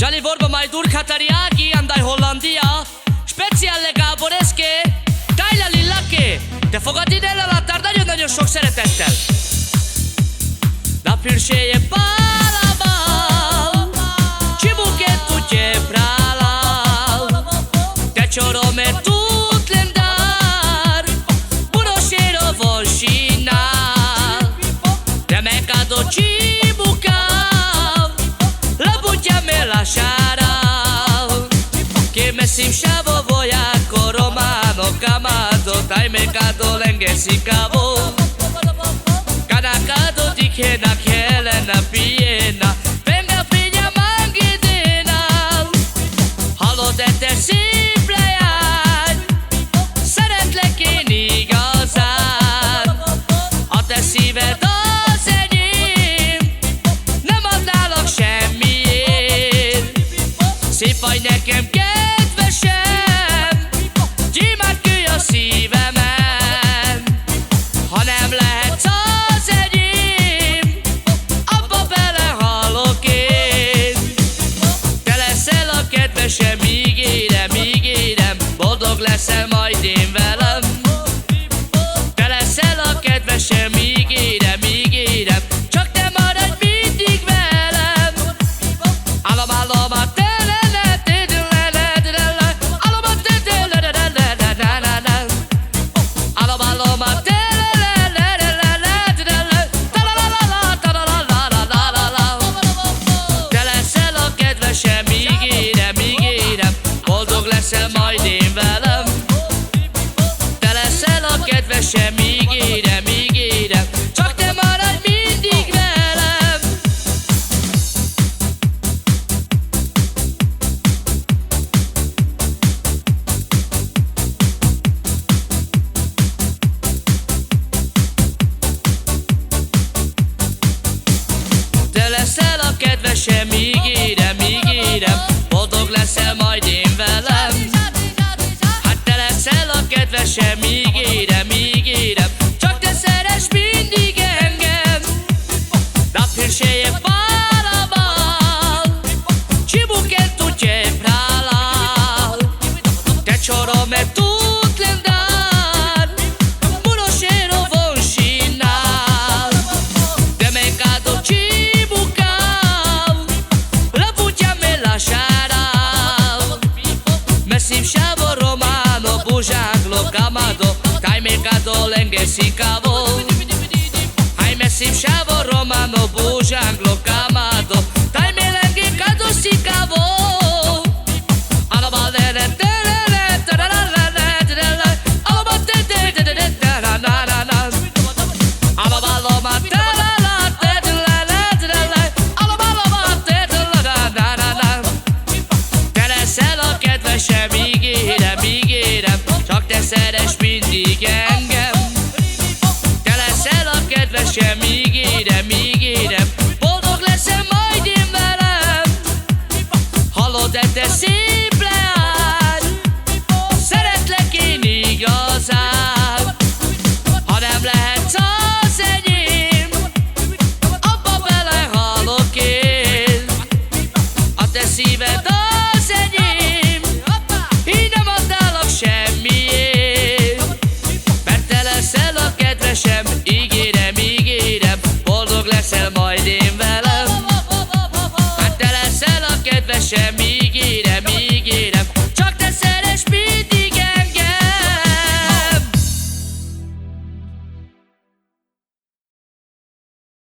Gianni vorba mai dur Katariagi, andai Hollandia, speciále Gábor Eszké, Tájla Lillaké, te fogadj el a láttár nagyon-nagyon sok szeretettel. Napürséje pálával, csibuket tutye prálál, te csorome tut lendár, burosero vosinál, te mekado csibukáv, labutjame la šáral, que me simšavo vojako romano kamado, taj mekado lengesikavo, kanakado dikena kelena pijena, venga pinya mangidena, hallod te szép leány, szeretlek én igazán, a te szíved az enyém, nem adnálak semmiért, szép vagy nekem kedvesem, gyémánkőj a szívemen, ha nem lehetsz az enyém, abba belehalok én. Te leszel a kedvesem, ígérem, boldog leszel majd én velem. Te leszel a kedvesem, ígérem, csak te maradj mindig velem. Álom a te leszel a kedvesem, ígérem, boldog leszel majd én velem. Te leszel a kedvesem, ígérem, csak te maradj mindig velem. Te leszel a kedvesem, ígérem, boldog leszel majd én velem. Hát te leszel a kedvesem, ígérem, csak te szeress mindig engem. Napürséje pálával, csibuket tutye prálál, te csorome tut lendár, burosero vosinál, te mekado csibukáv, labutjame la šáral, me simšavo romano, bužanglo kamado, taj mekado lengesikavo. Aj me simšavo romano, bužanglo kamado, taj me lengekado sikavo. Te leszel a kedvesem, ígérem, csak te szeress mindig engem. Te leszel a kedvesem, ígérem, boldog leszel majd én velem. Hallod te szép